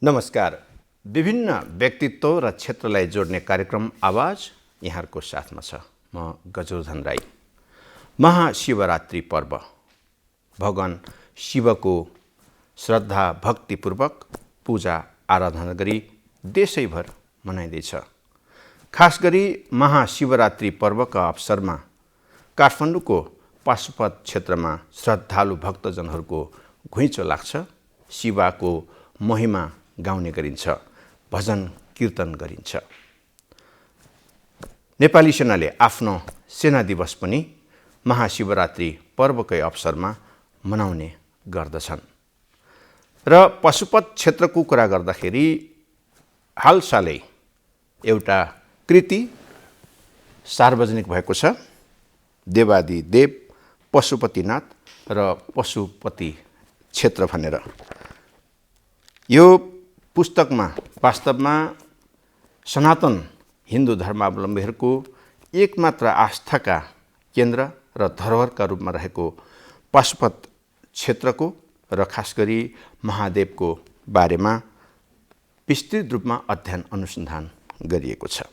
नमस्कार। विभिन्न व्यक्तित्व र क्षेत्रलाई जोड्ने कार्यक्रम आवाज यहाँहरूको साथमा छ। म गजोधन राई। महाशिवरात्रि पर्व भगवान शिवको श्रद्धा भक्तिपूर्वक पूजा आराधना गरी देशैभर मनाइँदैछ। खास गरी महाशिवरात्रि पर्वका अवसरमा काठमाडौँको पाशुपत क्षेत्रमा श्रद्धालु भक्तजनहरूको घुइँचो लाग्छ। शिवको महिमा गाउने गरिन्छ, भजन कीर्तन गरिन्छ। नेपाली सेनाले आफ्नो सेना दिवस पनि महाशिवरात्रि पर्वकै अवसरमा मनाउने गर्दछन्। र पशुपत क्षेत्रको कुरा गर्दाखेरि हालसालै एउटा कृति सार्वजनिक भएको छ। देवादिदेव पशुपतिनाथ र पशुपति क्षेत्र भनेर। यो पुस्तकमा वास्तवमा सनातन हिन्दू धर्मावलम्बीहरूको एकमात्र आस्थाका केन्द्र र धरोहरका रूपमा रहेको पशुपत क्षेत्रको र खास गरी महादेवको बारेमा विस्तृत रूपमा अध्ययन अनुसन्धान गरिएको छ।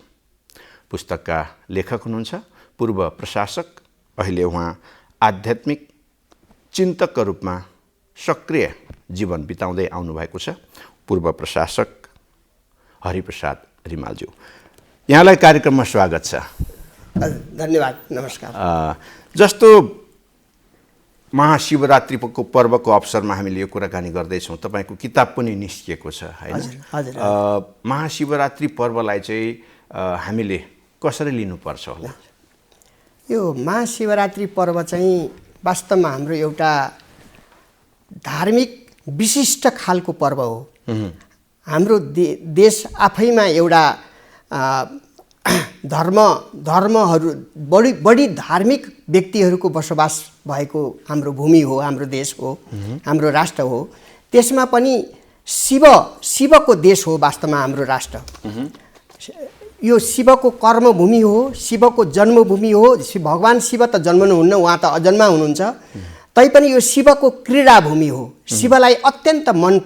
पुस्तकका लेखक हुनुहुन्छ पूर्व प्रशासक, अहिले उहाँ आध्यात्मिक चिन्तकका रूपमा सक्रिय जीवन बिताउँदै आउनुभएको छ, पूर्व प्रशासक हरिप्रसाद रिमालज्यू। यहाँलाई कार्यक्रममा स्वागत छ। धन्यवाद, नमस्कार। जस्तो महाशिवरात्रिको पर्वको अवसरमा हामीले यो कुराकानी गर्दैछौँ, तपाईँको किताब पनि निस्किएको छ हैन? महाशिवरात्रि पर्वलाई चाहिँ हामीले कसरी लिनुपर्छ होला? यो महाशिवरात्रि पर्व चाहिँ वास्तवमा हाम्रो एउटा धार्मिक विशिष्ट खालको पर्व हो। हाम्रो देश आफैमा एउटा धर्महरू बढी धार्मिक व्यक्तिहरूको बसोबास भएको हाम्रो भूमि हो, हाम्रो देश हो, हाम्रो राष्ट्र हो। त्यसमा पनि शिवको देश हो वास्तवमा हाम्रो राष्ट्र। यो शिवको कर्मभूमि हो, शिवको जन्मभूमि हो। भगवान शिव त जन्मनुहुन्न, उहाँ त अजन्मा हुनुहुन्छ। तैपनि यो शिवको क्रीडा भूमि हो। शिवलाई अत्यन्त मन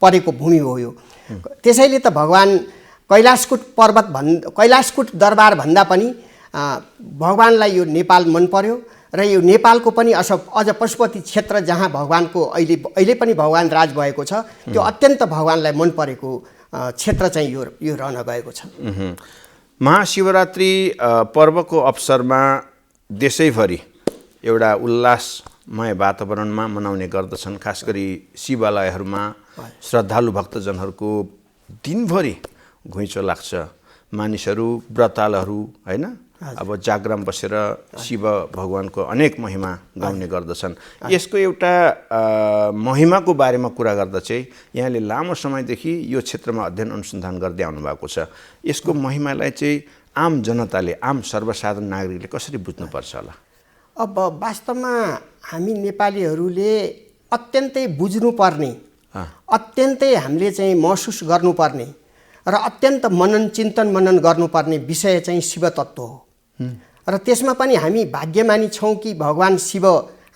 परेको भूमि हो यो। त्यसैले त भगवान कैलाशकूट दरबार भन्दा पनि भगवानलाई यो नेपाल मन पर्यो। र यो नेपालको पनि अझ पशुपति क्षेत्र जहाँ भगवानको अहिले पनि भगवान राज भएको छ, त्यो अत्यन्त भगवानलाई मन परेको क्षेत्र चाहिँ यो रहन गएको छ। महाशिवरात्रि पर्वको अवसरमा देशैभरि एउटा उल्लासमय वातावरणमा मनाउने गर्दछन्। खास गरी शिवालयहरूमा श्रद्धालु भक्तजनहरूको दिनभरि घुइँचो लाग्छ। मानिसहरू व्रतालहरू हैन, अब जागरण बसेर शिव भगवानको अनेक महिमा गाउने गर्दछन्। यसको एउटा महिमाको बारेमा कुरा गर्दा चाहिँ यहाँले लामो समयदेखि यो क्षेत्रमा अध्ययन अनुसन्धान गर्दै आउनुभएको छ। यसको महिमालाई चाहिँ आम जनताले, आम सर्वसाधारण नागरिकले कसरी बुझ्नुपर्छ होला? अब वास्तवमा हामी नेपालीहरूले अत्यन्तै बुझ्नुपर्ने, अत्यन्तै हामीले चाहिँ महसुस गर्नुपर्ने र अत्यन्त चिन्तन मनन गर्नुपर्ने विषय चाहिँ शिवतत्त्व हो। र त्यसमा पनि हामी भाग्यमानी छौँ कि भगवान शिव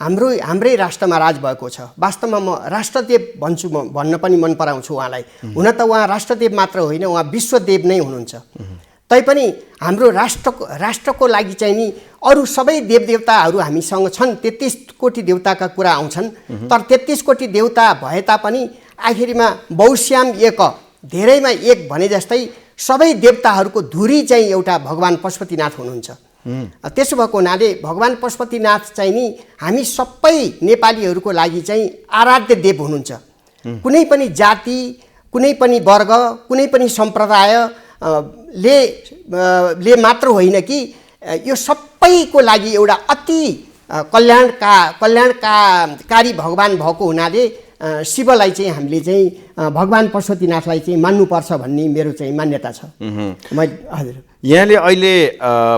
हाम्रै राष्ट्रमा राज भएको छ। वास्तवमा म राष्ट्रदेव भन्छु, म भन्न पनि मन पराउँछु उहाँलाई। हुन त उहाँ राष्ट्रदेव मात्र होइन, उहाँ विश्वदेव नै हुनुहुन्छ। तैपनि हाम्रो राष्ट्रको लागि चाहिँ नि अरू सबै देवदेवताहरू हामीसँग छन्। 33 कोटी देवताका कुरा आउँछन्। तर 33 कोटी देवता भए तापनि आखिरमा बहुश्याम एक, धेरैमा एक भने जस्तै सबै देवताहरूको धुरी चाहिँ एउटा भगवान पशुपतिनाथ हुनुहुन्छ। त्यसो भएको हुनाले भगवान पशुपतिनाथ चाहिँ नि हामी सबै नेपालीहरूको लागि चाहिँ आराध्य देव हुनुहुन्छ। कुनै पनि जाति, कुनै पनि वर्ग, कुनै पनि सम्प्रदाय ले मात्र होइन कि यो सबैको लागि एउटा अति कल्याणकारी भगवान भएको हुनाले शिवलाई चाहिँ हामीले चाहिँ भगवान पशुपतिनाथलाई चाहिँ मान्नुपर्छ भन्ने मेरो चाहिँ मान्यता छ। हजुर, यहाँले अहिले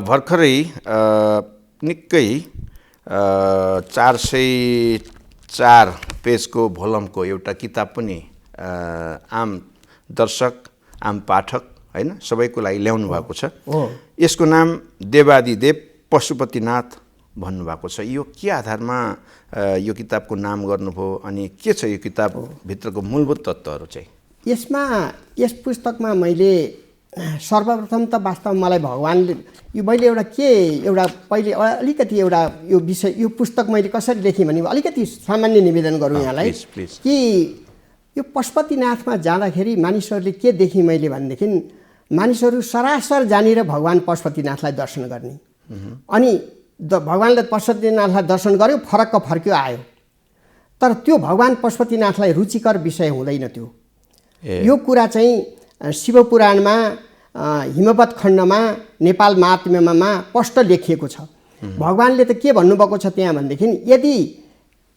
भर्खरै निकै 404 पेजको भोलमको एउटा किताब पनि आम दर्शक, आम पाठक हैन सबैको लागि ल्याउनु भएको छ। यसको नाम देवादिदेव पशुपतिनाथ भन्नुभएको छ। यो के आधारमा यो किताबको नाम गर्नुभयो अनि के छ यो किताब भित्रको मूलभूत तत्त्वहरू चाहिँ? यसमा यस पुस्तकमा मैले सर्वप्रथम त वास्तवमा मलाई भगवान्ले यो मैले एउटा पहिले अलिकति एउटा यो विषय यो पुस्तक मैले कसरी लेखेँ भने अलिकति सामान्य निवेदन गरौँ यहाँलाई कि यो पशुपतिनाथमा जाँदाखेरि मानिसहरूले के देखेँ मैले भनेदेखि मानिसहरू सरासर जानेर भगवान् पशुपतिनाथलाई दर्शन गर्ने अनि भगवान्ले पशुपतिनाथलाई दर्शन गर्यो फरक्क फर्क्यो आयो। तर त्यो भगवान् पशुपतिनाथलाई रुचिकर विषय हुँदैन त्यो। यो कुरा चाहिँ शिवपुराणमा हिमवत खण्डमा नेपाल महात्म्यमा स्पष्ट लेखिएको छ। भगवान्ले त के भन्नुभएको छ त्यहाँ भनेदेखि यदि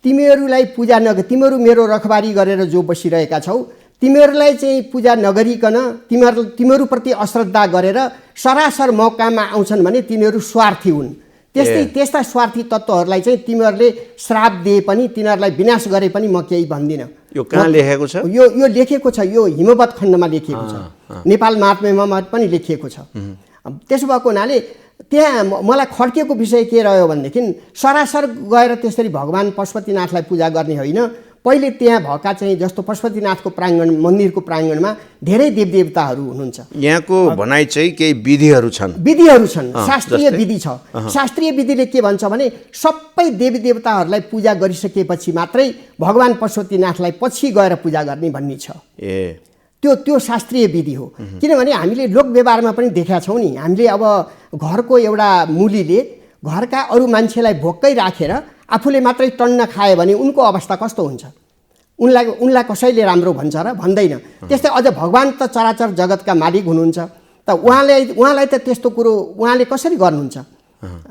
तिमीहरूलाई पूजा तिमीहरू मेरो रखबारी गरेर जो बसिरहेका छौ तिमीहरूलाई चाहिँ पूजा नगरिकन तिमीहरूप्रति अश्रद्धा गरेर सरासर मौकामा आउँछन् भने तिनीहरू स्वार्थी हुन्। त्यस्ता स्वार्थी तत्त्वहरूलाई चाहिँ तिमीहरूले श्राप दिए पनि तिनीहरूलाई विनाश गरे पनि म केही भन्दिनँ। यो कहाँ लेखेको छ? यो लेखेको छ, यो हिमवत खण्डमा लेखिएको छ, नेपाल महात्म्यमा पनि लेखिएको छ। त्यसो भएको हुनाले त्यहाँ मलाई खड्किएको विषय के रह्यो भनेदेखि सरासर गएर त्यसरी भगवान् पशुपतिनाथलाई पूजा गर्ने होइन। पहिले त्यहाँ भएका चाहिँ जस्तो पशुपतिनाथको प्राङ्गण मन्दिरको प्राङ्गणमा धेरै देवदेवताहरू हुनुहुन्छ। यहाँको भनाइ चाहिँ केही विधिहरू छन्, शास्त्रीय विधि छ। शास्त्रीय विधिले के भन्छ भने सबै देवदेवताहरूलाई पूजा गरिसकेपछि मात्रै भगवान् पशुपतिनाथलाई पछि गएर पूजा गर्ने भन्ने छ। त्यो शास्त्रीय विधि हो। किनभने हामीले लोक व्यवहारमा पनि देखेका छौँ नि, हामीले अब घरको एउटा मुलीले घरका अरू मान्छेलाई भोकै राखेर आफूले मात्रै टन्न खायो भने उनको अवस्था कस्तो हुन्छ? उनलाई कसैले राम्रो भन्छ र? भन्दैन। त्यस्तै अझ भगवान् त चराचर जगतका मालिक हुनुहुन्छ, त उहाँलाई त त्यस्तो कुरो उहाँले कसरी गर्नुहुन्छ?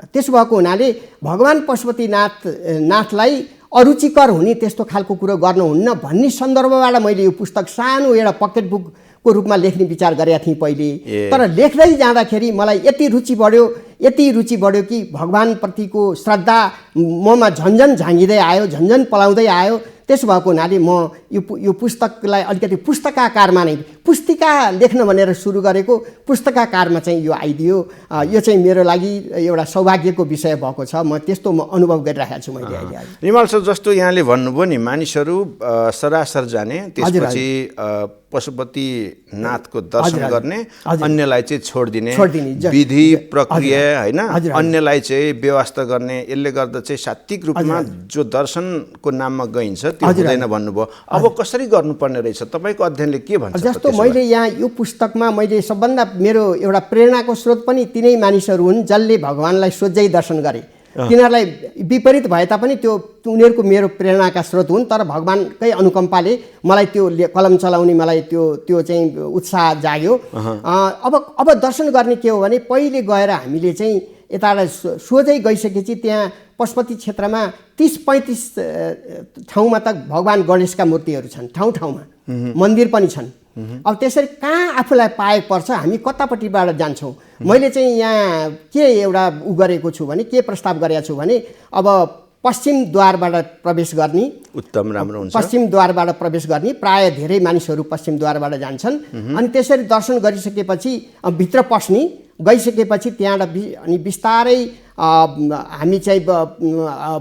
त्यसो भएको हुनाले भगवान् पशुपतिनाथलाई अरुचिकर हुने त्यस्तो खालको कुरो गर्नुहुन्न भन्ने सन्दर्भबाट मैले यो पुस्तक सानो एउटा पकेट बुकको रूपमा लेख्ने विचार गरेका थिएँ पहिले। तर लेख्दै जाँदाखेरि मलाई यति रुचि बढ्यो कि भगवान्प्रतिको श्रद्धा ममा झन्झन झाँगिँदै आयो, झन्झन पलाउँदै आयो। त्यसो भएको हुनाले म यो पुस्तकलाई अलिकति पुस्तकाकारमा नै पुस्तिका लेख्न भनेर सुरु गरेको पुस्तकाकारमा चाहिँ यो आइदियो। यो चाहिँ मेरो लागि एउटा सौभाग्यको विषय भएको छ। म त्यस्तो अनुभव गरिरहेको छु मैले अहिले। रिमाल सर, जस्तो यहाँले भन्नुभयो नि मानिसहरू सरासर जाने, त्यसपछि पशुपतिनाथको दर्शन गर्ने, अन्यलाई चाहिँ छोडिदिने विधि प्रक्रिया होइन, अन्यलाई चाहिँ व्यवस्था गर्ने, यसले गर्दा चाहिँ सात्विक रूपमा जो दर्शनको नाममा गइन्छ त्यो हुँदैन भन्नुभयो। अब कसरी गर्नुपर्ने रहेछ? तपाईँको अध्ययनले के भन्छ? जस्तो मैले यहाँ यो पुस्तकमा मैले सबभन्दा मेरो एउटा प्रेरणाको स्रोत पनि तिनै मानिसहरू हुन् जसले भगवान्लाई सोझै दर्शन गरे। तिनीहरूलाई विपरीत भए तापनि त्यो उनीहरूको मेरो प्रेरणाका स्रोत हुन्। तर भगवान्कै अनुकम्पाले मलाई त्यो कलम चलाउने मलाई त्यो चाहिँ उत्साह जाग्यो। अब दर्शन गर्ने के हो भने पहिले गएर हामीले चाहिँ यताबाट सोझै गइसकेपछि त्यहाँ पशुपति क्षेत्रमा 30-35 ठाउँमा त भगवान् गणेशका मूर्तिहरू छन्, ठाउँमा मन्दिर पनि छन्। अब त्यसरी कहाँ आफूलाई पाए पर्छ, हामी कतापट्टिबाट जान्छौँ? मैले चाहिँ यहाँ के एउटा गरेको छु भने के प्रस्ताव गरेको छु भने अब पश्चिम द्वारबाट प्रवेश गर्ने उत्तम राम्रो हुन्छ। पश्चिम द्वारबाट प्रवेश गर्ने प्राय धेरै मानिसहरू पश्चिम द्वारबाट जान्छन्। अनि त्यसरी दर्शन गरिसकेपछि भित्र पस्ने गइसकेपछि त्यहाँबाट अनि बिस्तारै हामी चाहिँ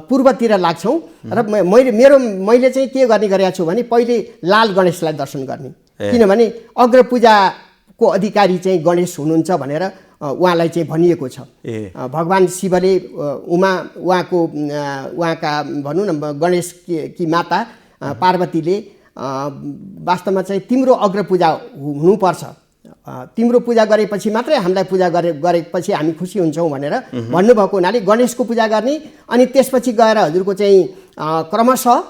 पूर्वतिर लाग्छौँ। र मैले चाहिँ के गर्ने गरेको छु भने पहिले लाल गणेशलाई दर्शन गर्ने, किनभने अग्रपूजाको अधिकारी चाहिँ गणेश हुनुहुन्छ भनेर उहाँलाई चाहिँ भनिएको छ। भगवान् शिवले उहाँका भनौँ न गणेश कि माता पार्वतीले वास्तवमा चाहिँ तिम्रो अग्रपूजा हुनुपर्छ, तिम्रो पूजा गरेपछि मात्रै हामीलाई पूजा गरेपछि हामी खुसी हुन्छौँ भनेर भन्नुभएको हुनाले गणेशको पूजा गर्ने। अनि त्यसपछि गएर हजुरको चाहिँ क्रमशः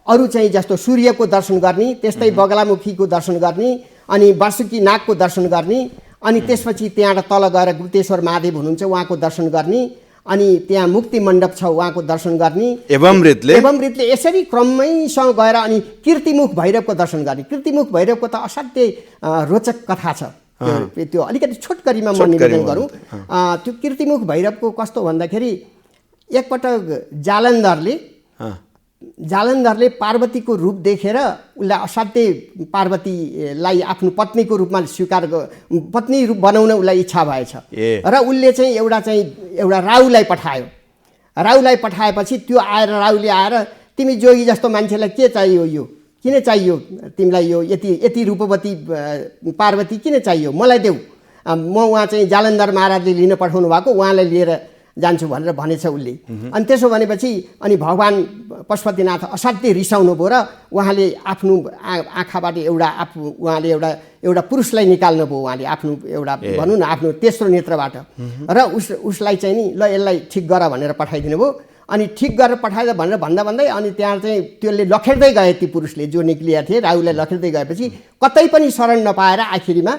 अरू चाहिँ जस्तो सूर्यको दर्शन गर्ने, त्यस्तै बगलामुखीको दर्शन गर्ने, अनि वासुकी नागको दर्शन गर्ने, अनि त्यसपछि त्यहाँबाट तल गएर गुप्तेश्वर महादेव हुनुहुन्छ उहाँको दर्शन गर्ने, अनि त्यहाँ मुक्ति मण्डप छ उहाँको दर्शन गर्ने। एवं रीतले यसरी क्रमैसँग गएर अनि कीर्तिमुख भैरवको दर्शन गर्ने। कीर्तिमुख भैरवको त असाध्यै रोचक कथा छ। त्यो अलिकति छोटकरीमा म निवेदन गरौँ। त्यो कीर्तिमुख भैरवको कस्तो भन्दाखेरि एकपटक जालन्धरले पार्वतीको रूप देखेर उसलाई असाध्यै पार्वतीलाई आफ्नो पत्नीको रूपमा पत्नी रूप बनाउन उसलाई इच्छा भएछ र उसले चाहिँ एउटा राहुलाई पठायो। राहुलाई पठाएपछि त्यो आएर राहुले आएर तिमी जोगी जस्तो मान्छेलाई के चाहियो, यो किन चाहियो तिमीलाई यो यति रूपवती पार्वती किन चाहियो, मलाई देऊ, म उहाँ चाहिँ जालन्धर महाराजले लिन पठाउनु भएको, उहाँलाई लिएर जान्छु भनेर भनेछ उसले। अनि त्यसो भनेपछि अनि भगवान पशुपतिनाथ असाध्यै रिसाउनु भयो र उहाँले आफ्नो आँखाबाट उहाँले एउटा पुरुषलाई निकाल्नु भयो, उहाँले आफ्नो एउटा भनौँ न आफ्नो तेस्रो नेत्रबाट, र उसलाई चाहिँ नि ल यसलाई ठिक गर भनेर पठाइदिनु भयो। अनि ठिक गरेर पठाएर भनेर भन्दै अनि त्यहाँ चाहिँ त्यसले लखेट्दै गए, ती पुरुषले जो निक्लिया थिए राहुलाई लखेट्दै गएपछि कतै पनि शरण नपाएर आखिरीमा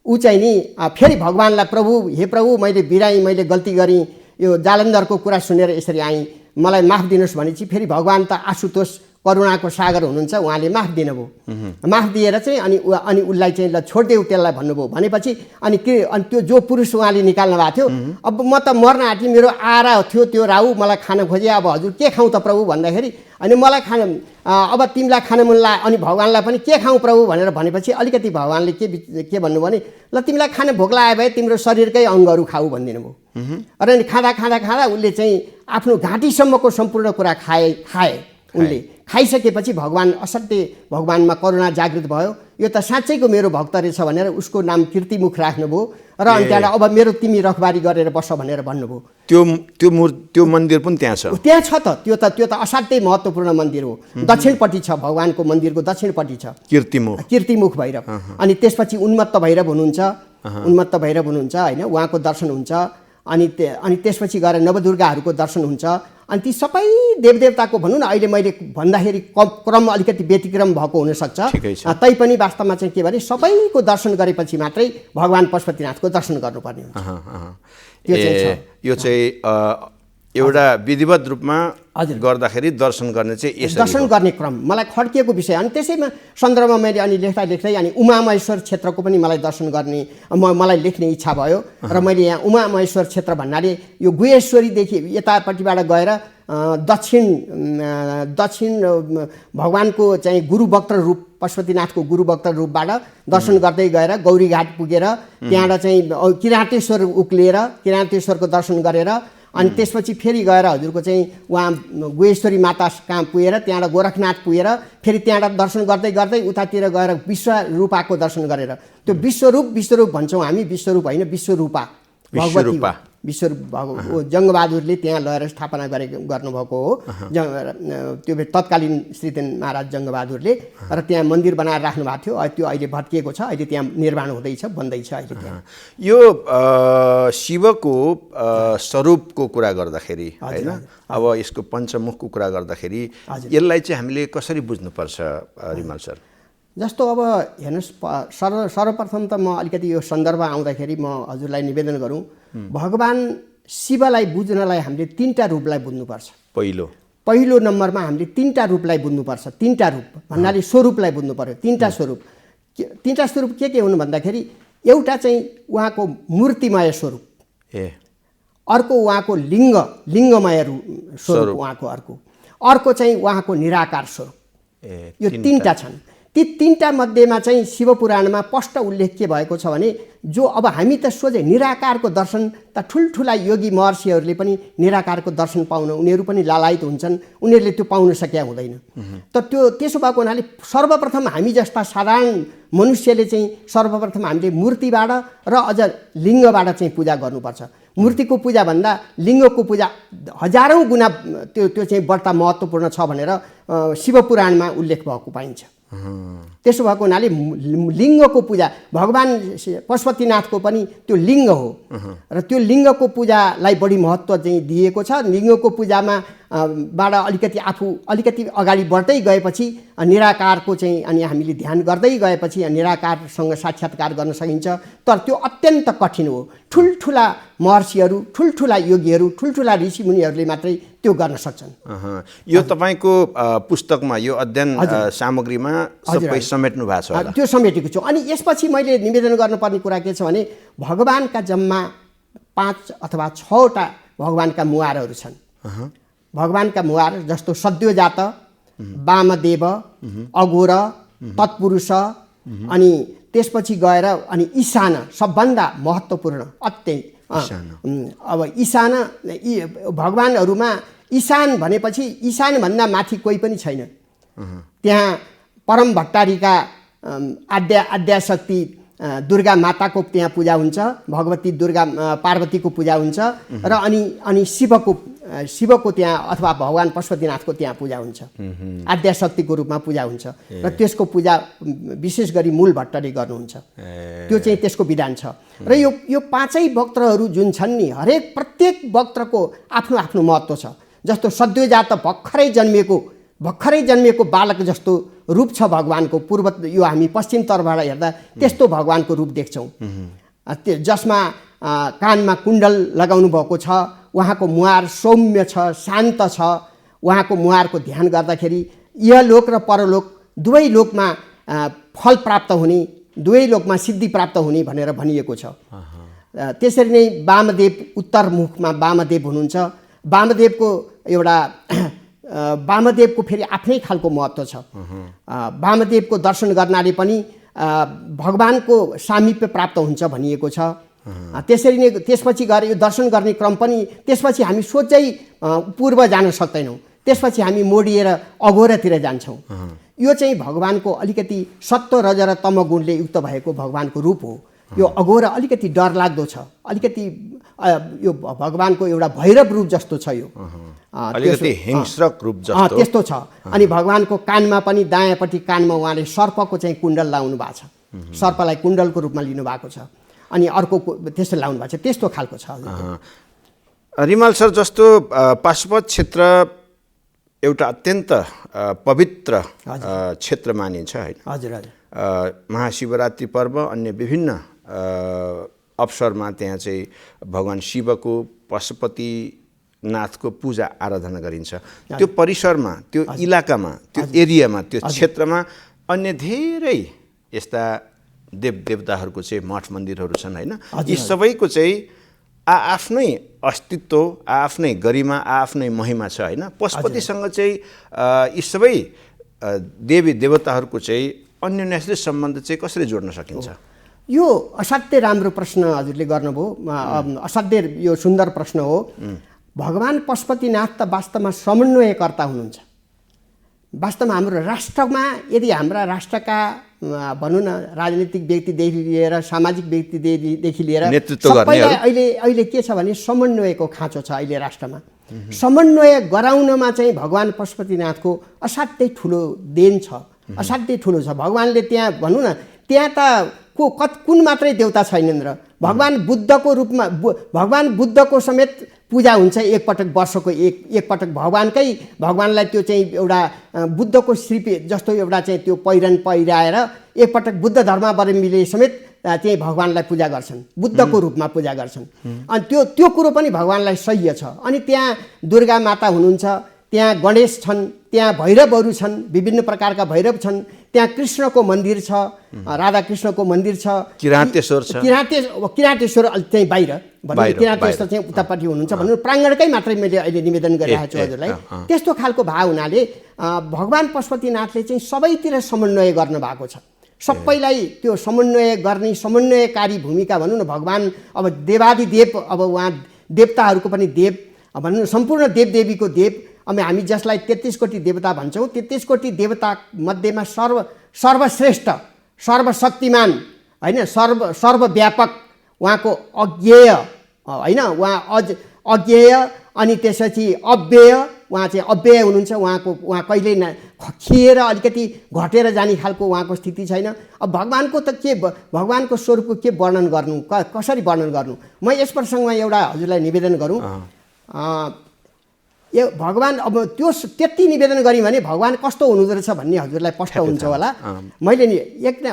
ऊ चाहिँ नि फेरि भगवानलाई हे प्रभु मैले बिराएँ, मैले गल्ती गरेँ, यो जालन्धरको कुरा सुनेर यसरी आएँ, मलाई माफ दिनुहोस् भनेपछि फेरि भगवान त आशुतोष करुणाको सागर हुनुहुन्छ, उहाँले माफ दिनुभयो। माफ दिएर चाहिँ अनि उसलाई चाहिँ ल छोडिदेऊ त्यसलाई भन्नुभयो। भनेपछि अनि त्यो जो पुरुष उहाँले निकाल्नु भएको थियो, अब म त मर्न आँटेँ, मेरो आरा थियो त्यो राहु, मलाई खान खोजे, अब हजुर के खाउँ त प्रभु भन्दाखेरि अनि मलाई अब तिमीलाई खान मन लाग्यो, अनि भगवानलाई पनि के खाउँ प्रभु भनेर भनेपछि अलिकति भगवानले के भन्नु भने ल तिमीलाई खान भोक लाग्यो भए तिम्रो शरीरकै अङ्गहरू खाऊ भनिदिनु भयो। र अनि खाँदा उसले चाहिँ आफ्नो घाँटीसम्मको सम्पूर्ण कुरा खाए उनले। खाइसकेपछि भगवान असाध्यै भगवानमा करुणा जागृत भयो, यो त साँच्चैको मेरो भक्त रहेछ भनेर उसको नाम कीर्तिमुख राख्नुभयो र अनि त्यहाँबाट अब मेरो तिमी रखबारी गरेर बस भनेर भन्नुभयो। त्यो मन्दिर पनि त्यहाँ छ? त्यहाँ छ त, त्यो त असाध्यै महत्त्वपूर्ण मन्दिर हो, दक्षिणपट्टि छ, भगवानको मन्दिरको दक्षिणपट्टि छ कीर्तिमुख भैरव। अनि त्यसपछि उन्मत्त भैरव हुनुहुन्छ होइन, उहाँको दर्शन हुन्छ। अनि त्यसपछि गएर नवदुर्गाहरूको दर्शन हुन्छ। अनि ती सबै देवदेवताको भनौँ न अहिले मैले भन्दाखेरि क्रम अलिकति व्यतिक्रम भएको हुनसक्छ, तैपनि वास्तवमा चाहिँ के भने सबैको दर्शन गरेपछि मात्रै भगवान पशुपतिनाथको दर्शन गर्नुपर्ने हुन्छ। यो चाहिँ एउटा विधिवत रूपमा गर्दाखेरि दर्शन गर्ने चाहिँ दर्शन गर्ने क्रम मलाई खड्किएको विषय। अनि त्यसैमा सन्दर्भमा मैले अनि लेख्दै अनि उमामहेश्वर क्षेत्रको पनि मलाई दर्शन गर्ने मलाई लेख्ने इच्छा भयो र मैले यहाँ उमामहेश्वर क्षेत्र भन्नाले यो गुहेश्वरीदेखि यतापट्टिबाट गएर दक्षिण भगवानको चाहिँ गुरुभक्त रूप पशुपतिनाथको गुरुभक्त रूपबाट दर्शन गर्दै गएर गौरीघाट पुगेर त्यहाँबाट चाहिँ किराँतेश्वर उक्लिएर किराँतेश्वरको दर्शन गरेर अनि त्यसपछि फेरि गएर हजुरको चाहिँ उहाँ गुहेश्वरी माता कहाँ पुगेर त्यहाँबाट गोरखनाथ पुगेर फेरि त्यहाँबाट दर्शन गर्दै उतातिर गएर विश्वरूपाको दर्शन गरेर, त्यो विश्वरूप भन्छौँ हामी, विश्वरूप होइन विश्वरूपा भगवती जङ्गबहादुरले त्यहाँ लगेर स्थापना गर्नुभएको हो। त्यो तत्कालीन श्रीतेन महाराज जङ्गबहादुरले र त्यहाँ मन्दिर बनाएर राख्नु भएको थियो। त्यो अहिले भत्किएको छ, अहिले त्यहाँ निर्माण बन्दैछ अहिले त्यहाँ। यो शिवको स्वरूपको कुरा गर्दाखेरि होइन, अब यसको पञ्चमुखको कुरा गर्दाखेरि यसलाई चाहिँ हामीले कसरी बुझ्नुपर्छ रिमल सर? जस्तो अब हेर्नुहोस्, सर्वप्रथम त म अलिकति यो सन्दर्भ आउँदाखेरि म हजुरलाई निवेदन गरौँ, भगवान शिवलाई बुझ्नलाई हामीले तीनटा रूपलाई बुझ्नुपर्छ। पहिलो नम्बरमा हामीले तीनटा रूपलाई बुझ्नुपर्छ। तीनटा रूप भन्नाले स्वरूपलाई बुझ्नु पर्यो। तीनटा स्वरूप के हुन् भन्दाखेरि एउटा चाहिँ उहाँको मूर्तिमय स्वरूप, अर्को उहाँको लिङ्गमय स्वरूप उहाँको, अर्को चाहिँ उहाँको निराकार स्वरूप। यो तीनटा छन्। ती तीनटा मध्येमा चाहिँ शिवपुराणमा स्पष्ट उल्लेख के भएको छ भने जो अब हामी त सोझै निराकारको दर्शन त ठुल्ठुला योगी महर्षिहरूले पनि निराकारको दर्शन पाउन उनीहरू पनि लालायित हुन्छन्, उनीहरूले त्यो पाउन सकेका हुँदैन। त त्यसो भएको हुनाले सर्वप्रथम हामी जस्ता साधारण मनुष्यले चाहिँ सर्वप्रथम हामीले मूर्तिबाट र अझ लिङ्गबाट चाहिँ पूजा गर्नुपर्छ। मूर्तिको पूजा भन्दा लिङ्गको पूजा हजारौँ गुणा त्यो चाहिँ बढ्ता महत्त्वपूर्ण छ भनेर शिवपुराणमा उल्लेख भएको पाइन्छ। त्यसो भएको हुनाले लिङ्गको पूजा भगवान पशुपतिनाथको पनि त्यो लिङ्ग हो र त्यो लिङ्गको पूजालाई बढी महत्त्व चाहिँ दिएको छ। लिङ्गको पूजामा बाट अलिकति अगाडि बढ्दै गएपछि निराकारको चाहिँ अनि हामीले ध्यान गर्दै गएपछि निराकारसँग साक्षात्कार गर्न सकिन्छ। तर त्यो अत्यन्त कठिन हो। ठुल्ठुला महर्षिहरू, ठुल्ठुला योगीहरू, ठुल्ठुला ऋषिमुनिहरूले मात्रै त्यो गर्न सक्छन्। यो तपाईँको पुस्तकमा यो अध्ययन सामग्रीमा सबै समेट्नु भएको छ होला? त्यो समेटेको छु। अनि यसपछि मैले निवेदन गर्नुपर्ने कुरा के छ भने भगवानका जम्मा 5 अथवा 6वटा भगवानका मुहारहरू छन्। भगवानका मुहार जस्तो सद्योजात, वामदेव, अघोर, तत्पुरुष, अनि त्यसपछि गएर अनि ईशान सबभन्दा महत्त्वपूर्ण अब ईशान भगवानहरूमा ईशान भनेपछि ईशानभन्दा माथि कोही पनि छैन। त्यहाँ परम भट्टारीका आद्याशक्ति दुर्गा माताको त्यहाँ पूजा हुन्छ, भगवती दुर्गा पार्वतीको पूजा हुन्छ र अनि शिवको त्यहाँ अथवा भगवान् पशुपतिनाथको त्यहाँ पूजा हुन्छ, आद्याशक्तिको रूपमा पूजा हुन्छ र त्यसको पूजा विशेष गरी मूल भट्टले गर्नुहुन्छ। त्यो चाहिँ त्यसको विधान छ। र यो पाँचै वक्त्रहरू जुन छन् नि, हरेक प्रत्येक वक्त्रको आफ्नो आफ्नो महत्त्व छ। जस्तो सद्योजात भर्खरै जन्मिएको बालक जस्तो रूप छ भगवानको, पूर्व यो हामी पश्चिम तर्फबाट हेर्दा त्यस्तो भगवानको रूप देख्छौँ, जसमा कानमा कुण्डल लगाउनु भएको छ, उहाँको मुहार सौम्य छ, शान्त छ। उहाँको मुहारको ध्यान गर्दाखेरि इहलोक र परलोक दुवै लोकमा फल प्राप्त हुने, दुवै लोकमा सिद्धि प्राप्त हुने भनेर भनिएको छ। त्यसरी नै वामदेव उत्तरमुखमा वामदेव हुनुहुन्छ। वामदेवको फेरि आफ्नै खालको महत्त्व छ। वामदेवको दर्शन गर्नाले पनि भगवानको सामिप्य प्राप्त हुन्छ भनिएको छ। त्यसरी नै त्यसपछि गएर यो दर्शन गर्ने क्रम पनि त्यसपछि हामी सोझै पूर्व जान सक्दैनौँ, त्यसपछि हामी मोडिएर अघोरतिर जान्छौँ। यो चाहिँ भगवानको अलिकति सत्व रज र तम गुणले युक्त भएको भगवानको रूप हो। यो अघोर अलिकति डरलाग्दो छ, अलिकति यो भगवानको एउटा भैरव रूप जस्तो छ। यो अलिकति हिंस्रक रूप जस्तो त्यस्तो छ। अनि भगवानको कानमा पनि दायाँपट्टि कानमा उहाँले सर्पको चाहिँ कुण्डल लाउनु भएको छ, सर्पलाई कुण्डलको रूपमा लिनु भएको छ, अनि अर्को त्यस्तो लाउनु भएको छ, त्यस्तो खालको छ। रिमाल सर, जस्तो पाशुपत क्षेत्र एउटा अत्यन्त पवित्र क्षेत्र मानिन्छ होइन? हजुर हजुर। महाशिवरात्रि पर्व अन्य विभिन्न अवसरमा त्यहाँ चाहिँ भगवान् शिवको पशुपतिनाथको पूजा आराधना गरिन्छ। त्यो परिसरमा, त्यो इलाकामा, त्यो एरियामा, त्यो क्षेत्रमा अन्य धेरै यस्ता देवदेवताहरूको चाहिँ मठ मन्दिरहरू छन् होइन? यी सबैको चाहिँ आफ्नै अस्तित्व, आफ्नै गरिमा, आफ्नै महिमा छ होइन? पशुपतिसँग चाहिँ यी सबै देवी देवताहरूको चाहिँ अन्योन्याश्रित सम्बन्ध चाहिँ कसरी जोड्न सकिन्छ? यो असाध्यै राम्रो प्रश्न हजुरले गर्नुभयो। असाध्यै यो सुन्दर प्रश्न हो। भगवान् पशुपतिनाथ त वास्तवमा समन्वयकर्ता हुनुहुन्छ। वास्तवमा हाम्रो राष्ट्रमा यदि हाम्रा राष्ट्रका भनौँ न राजनीतिक व्यक्तिदेखि लिएर सामाजिक व्यक्तिदेखि लिएर सबैलाई अहिले के छ भने समन्वयको खाँचो छ अहिले राष्ट्रमा। समन्वय गराउनमा चाहिँ भगवान् पशुपतिनाथको असाध्यै ठुलो देन छ, असाध्यै ठुलो छ। भगवान्ले त्यहाँ भनौँ न, त्यहाँ त कुन मात्रै देवता छैनन् र भगवान् बुद्धको रूपमा भगवान् बुद्धको समेत पूजा हुन्छ एकपटक, वर्षको एकपटक भगवान्लाई त्यो चाहिँ एउटा बुद्धको श्रीपी जस्तो एउटा चाहिँ त्यो पहिराएर एकपटक बुद्ध धर्मावलम्बीले समेत चाहिँ भगवान्लाई पूजा गर्छन्, बुद्धको रूपमा पूजा गर्छन्। अनि त्यो कुरो पनि भगवान्लाई सह्य छ। अनि त्यहाँ दुर्गा माता हुनुहुन्छ, त्यहाँ गणेश छन्, त्यहाँ भैरवहरू छन्, विभिन्न प्रकारका भैरव छन्, त्यहाँ कृष्णको मन्दिर छ, राधा कृष्णको मन्दिर छ, किरातेश्वर छ। किरातेश्वर चाहिँ बाहिर भनौँ, किरातेश्वर चाहिँ उतापट्टि हुनुहुन्छ भनौँ, प्राङ्गणकै मात्रै मैले अहिले निवेदन गरिरहेको छु हजुरलाई। त्यस्तो खालको भाव हुनाले भगवान् पशुपतिनाथले चाहिँ सबैतिर समन्वय गर्नु भएको छ। सबैलाई त्यो समन्वय गर्ने समन्वयकारी भूमिका भनौँ न। भगवान् अब देवादिदेव, अब उहाँ देवताहरूको पनि देव भनौँ, सम्पूर्ण देवदेवीको देव। अब हामी जसलाई 33 कोटी देवता भन्छौँ, 33 कोटी देवता मध्येमा सर्वश्रेष्ठ, सर्वशक्तिमान होइन, सर्वव्यापक उहाँको अज्ञेय होइन, उहाँ अज्ञेय। अनि त्यसपछि अव्यय, उहाँ चाहिँ अव्यय हुनुहुन्छ। उहाँ कहिल्यै खिएर अलिकति घटेर जाने खालको उहाँको स्थिति छैन। अब भगवान्को त के, भगवान्को स्वरूपको के वर्णन गर्नु, कसरी वर्णन गर्नु? म यस प्रसङ्गमा एउटा हजुरलाई निवेदन गरौँ। यो भगवान्, अब त्यो त्यति निवेदन गरेँ भने भगवान् कस्तो हुनुहुँदो रहेछ भन्ने हजुरलाई स्पष्ट हुन्छ होला। मैले नि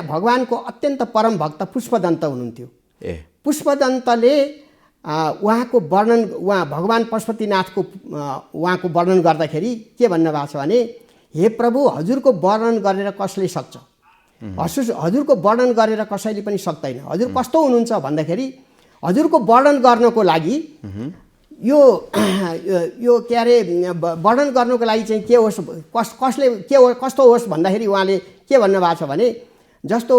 भगवान्को अत्यन्त परम भक्त पुष्पदन्त हुनुहुन्थ्यो। पुष्पदन्तले उहाँको वर्णन, उहाँ भगवान् पशुपतिनाथको उहाँको वर्णन गर्दाखेरि के भन्नुभएको छ भने, हे प्रभु, हजुरको वर्णन गरेर कसले सक्छ? हजुरको वर्णन गरेर कसैले पनि सक्दैन। हजुर कस्तो हुनुहुन्छ भन्दाखेरि, हजुरको वर्णन गर्नको लागि यो के अरे वर्णन गर्नुको लागि चाहिँ के होस्, कस्तो होस् भन्दाखेरि उहाँले के भन्नुभएको छ भने, जस्तो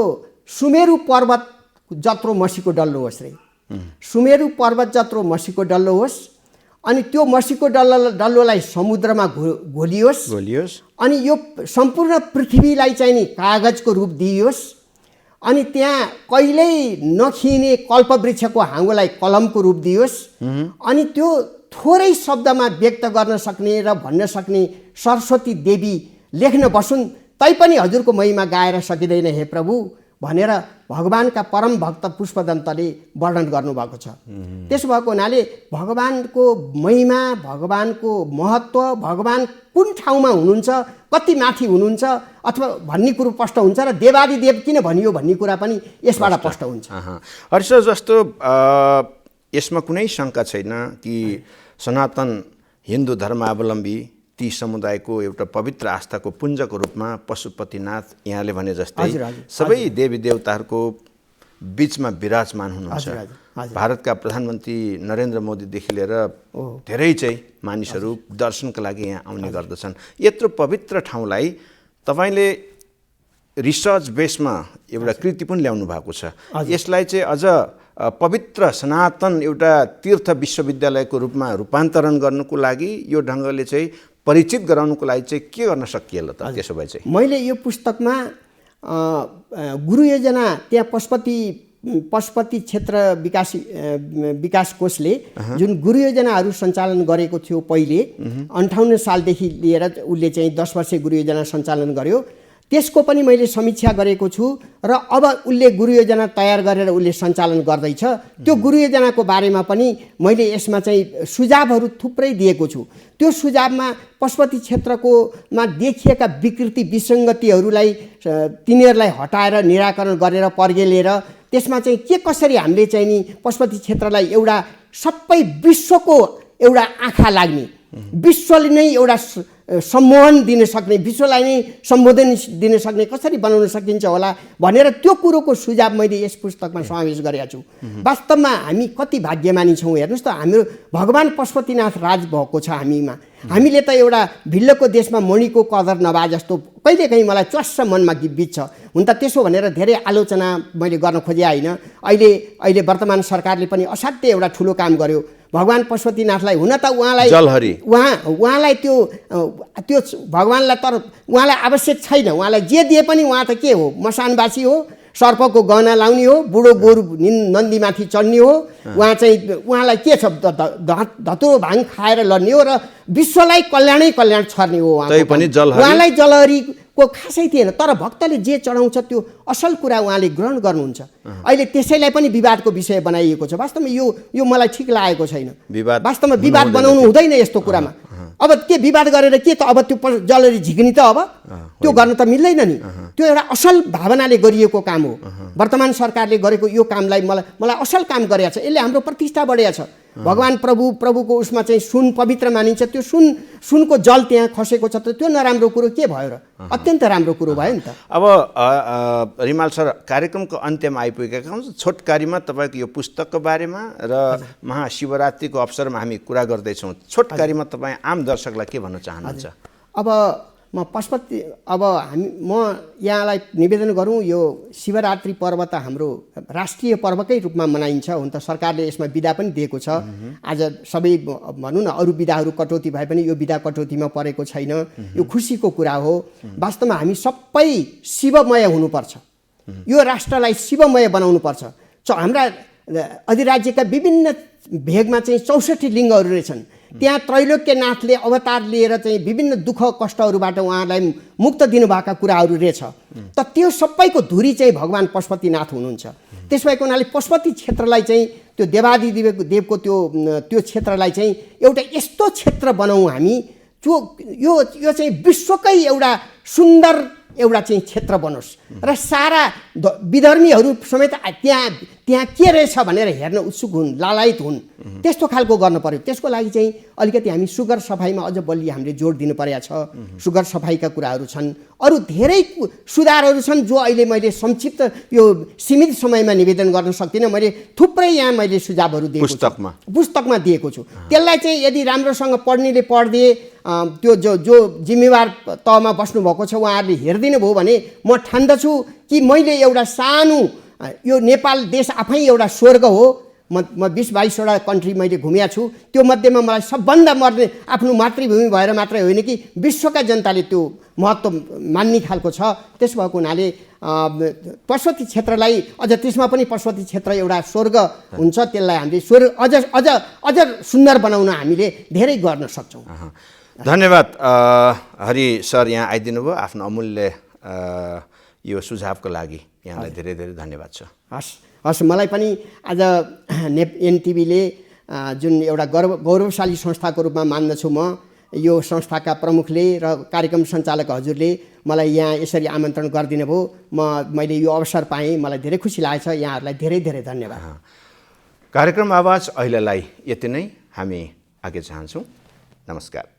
सुमेरु पर्वत जत्रो मसीको डल्लो होस् रे, सुमेरु पर्वत जत्रो मसीको डल्लो होस्। अनि त्यो मसीको डल्लोलाई समुद्रमा घोलियोस् अनि यो सम्पूर्ण पृथ्वीलाई चाहिँ नि कागजको रूप दिइयोस् अनि त्यहाँ कहिल्यै नखिने कल्पवृक्षको हाँगोलाई कलमको रूप दियोस् अनि त्यो थोरै शब्दमा व्यक्त गर्न सक्ने र भन्न सक्ने सरस्वती देवी लेख्न बसुन् तैपनि हजुरको महिमा गाएर सकिँदैन हे प्रभु भनेर भगवानका परम भक्त पुष्पदन्तले वर्णन गर्नुभएको छ। त्यसो भएको हुनाले भगवानको महिमा, भगवानको महत्त्व, भगवान कुन ठाउँमा हुनुहुन्छ, कति माथि हुनुहुन्छ अथवा भन्ने कुरो स्पष्ट हुन्छ र देवादिदेव किन भनियो भन्ने कुरा पनि यसबाट स्पष्ट हुन्छ। हर्ष जस्तो यसमा कुनै शङ्का छैन कि सनातन हिन्दू धर्मावलम्बी ती समुदायको एउटा पवित्र आस्थाको पुञ्जको रूपमा पशुपतिनाथ यहाँले भने जस्तै सबै देवी देवताहरूको बीचमा विराजमान हुनुहुन्छ। भारतका प्रधानमन्त्री नरेन्द्र मोदीदेखि लिएर धेरै चाहिँ मानिसहरू दर्शनका लागि यहाँ आउने गर्दछन्। यत्रो पवित्र ठाउँलाई तपाईँले रिसर्च बेसमा एउटा कृति पनि ल्याउनु भएको छ। यसलाई चाहिँ अझ पवित्र सनातन एउटा तीर्थ विश्वविद्यालयको रूपमा रूपान्तरण गर्नुको लागि यो ढङ्गले चाहिँ परिचित गराउनुको लागि चाहिँ के गर्न सकिएला त? त्यसो भए चाहिँ मैले यो पुस्तकमा गुरु योजना त्यहाँ पशुपति क्षेत्र विकास कोषले जुन गुरु योजनाहरू सञ्चालन गरेको थियो पहिले 58 सालदेखि लिएर उसले चाहिँ 10 वर्षे गुरु योजना सञ्चालन गर्यो। त्यसको पनि मैले समीक्षा गरेको छु र अब उसले गुरु योजना तयार गरेर उसले सञ्चालन गर्दैछ। त्यो गुरु योजनाको बारेमा पनि मैले यसमा चाहिँ सुझावहरू थुप्रै दिएको छु। त्यो सुझावमा पशुपति क्षेत्रकोमा देखिएका विकृति विसङ्गतिहरूलाई तिनीहरूलाई हटाएर निराकरण गरेर पर्गेलेर त्यसमा चाहिँ के कसरी हामीले चाहिँ नि पशुपति क्षेत्रलाई एउटा सबै विश्वको एउटा आँखा लाग्ने, विश्वले नै एउटा सम्मोहन दिन सक्ने, विश्वलाई नै सम्बोधन दिन सक्ने कसरी बनाउन सकिन्छ होला भनेर त्यो कुरोको सुझाव मैले यस पुस्तकमा समावेश गरेका छु। वास्तवमा हामी कति भाग्यमानी छौँ हेर्नुहोस् त, हाम्रो भगवान पशुपतिनाथ राज भएको छ हामीमा। हामीले त एउटा भिल्लोको देशमा मणिको कदर नभए जस्तो कहिलेकाहीँ मलाई चस्स मनमा बित्छ। हुन त त्यसो भनेर धेरै आलोचना मैले गर्न खोजे होइन। अहिले वर्तमान सरकारले पनि असाध्यै एउटा ठुलो काम गर्यो। भगवान पशुपतिनाथलाई हुन त उहाँलाई त्यो भगवानलाई तर उहाँलाई आवश्यक छैन। उहाँलाई जे दिए पनि उहाँ त के हो, मसानवासी हो, सर्पको गहना लाउने हो, बुढो गोरु नन्दीमाथि चढ्ने हो। उहाँलाई के छ, धतुरो भाङ खाएर लड्ने हो र विश्वलाई कल्याण छर्ने हो। उहाँलाई जलहरीको खासै थिएन, तर भक्तले जे चढाउँछ त्यो असल कुरा उहाँले ग्रहण गर्नुहुन्छ। अहिले त्यसैलाई पनि विवादको विषय बनाइएको छ। वास्तवमा यो मलाई ठिक लागेको छैन। वास्तवमा विवाद बनाउनु हुँदैन यस्तो कुरामा। अब के विवाद गरेर के त अब त्यो जलहरी झिक्ने त अब त्यो गर्न त मिल्दैन नि। त्यो एउटा असल भावनाले गरिएको काम हो। वर्तमान सरकारले गरेको यो कामलाई मलाई असल काम गरेको छ। यसले हाम्रो प्रतिष्ठा बढेको छ। भगवान प्रभुको उसमा चाहिँ सुन पवित्र मानिन्छ। त्यो सुनको जल त्यहाँ खसेको छ त त्यो नराम्रो कुरो के भयो र? अत्यन्त राम्रो कुरो भयो नि त। अब रिमाल सर, कार्यक्रमको अन्त्यमा आइपुगेका छौँ। छोटकारीमा तपाईँको यो पुस्तकको बारेमा र महाशिवरात्रिको अवसरमा हामी कुरा गर्दैछौँ। छोटकारीमा तपाईँ आम दर्शकलाई के भन्न चाहनुहुन्छ? अब म यहाँलाई निवेदन गरौँ, यो शिवरात्रि पर्व त हाम्रो राष्ट्रिय पर्वकै रूपमा मनाइन्छ। हुन त सरकारले यसमा बिदा पनि दिएको छ। आज सबै भनौँ न अरू बिदाहरू कटौती भए पनि यो बिदा कटौतीमा परेको छैन। यो खुसीको कुरा हो। वास्तवमा हामी सबै शिवमय हुनुपर्छ। यो राष्ट्रलाई शिवमय बनाउनुपर्छ। हाम्रा अधिराज्यका विभिन्न भेगमा चाहिँ 64 लिङ्गहरू रहेछन्। त्यहाँ त्रैलोक्यनाथले अवतार लिएर चाहिँ विभिन्न दुःख कष्टहरूबाट उहाँलाई मुक्त दिनुभएका कुराहरू रहेछ। त त्यो सबैको धुरी चाहिँ भगवान पशुपतिनाथ हुनुहुन्छ। त्यस भएको हुनाले पशुपति क्षेत्रलाई चाहिँ त्यो देवादिदेवको त्यो क्षेत्रलाई चाहिँ एउटा यस्तो क्षेत्र बनाऊँ हामी यो चाहिँ विश्वकै एउटा सुन्दर एउटा चाहिँ क्षेत्र बनोस् र सारा विधर्मीहरू समेत त्यहाँ के रहेछ भनेर हेर्न उत्सुक हुन्, लालायित हुन्। त्यस्तो खालको गर्नु पर्यो। त्यसको लागि चाहिँ अलिकति हामी सुगर सफाइमा अझ बलियो हामीले जोड दिनु परेको छ। सुगर सफाइका कुराहरू छन्, अरू धेरै सुधारहरू छन् जो अहिले मैले संक्षिप्त यो सीमित समयमा निवेदन गर्न सक्दिनँ। मैले थुप्रै यहाँ मैले सुझावहरू दिएको पुस्तकमा दिएको छु। त्यसलाई चाहिँ यदि राम्रोसँग पढ्नेले पढिदिए, त्यो जो जिम्मेवार तहमा बस्नुभएको छ उहाँहरूले हेरिदिनु भयो भने म ठान्दछु कि मैले एउटा सानो यो नेपाल देश आफै एउटा स्वर्ग हो। म 20-22वटा कन्ट्री मैले घुमेको छु। त्यो मध्येमा मलाई सबभन्दा मर्ने आफ्नो मातृभूमि भएर मात्रै होइन कि विश्वका जनताले त्यो महत्त्व मान्ने खालको छ। त्यस भएको हुनाले पशुपति क्षेत्रलाई अझ त्यसमा पनि पशुपति क्षेत्र एउटा स्वर्ग हुन्छ, त्यसलाई हामीले स्वर्ग अझ अझ अझ सुन्दर बनाउन हामीले धेरै गर्न सक्छौँ। धन्यवाद हरि सर, यहाँ आइदिनु भयो। आफ्नो अमूल्य यो सुझावको लागि यहाँलाई धेरै धेरै धन्यवाद छ। हस् मलाई पनि आज एनटिभीले जुन एउटा गौरवशाली संस्थाको रूपमा मान्दछु, म यो संस्थाका प्रमुखले र कार्यक्रम सञ्चालक हजुरले मलाई यहाँ यसरी आमन्त्रण गरिदिनु भयो। मैले यो अवसर पाएँ, मलाई धेरै खुसी लागेको छ। यहाँहरूलाई धेरै धेरै धन्यवाद। कार्यक्रम आवाज अहिलेलाई यति नै, हामी आगे चाहन्छौँ। नमस्कार।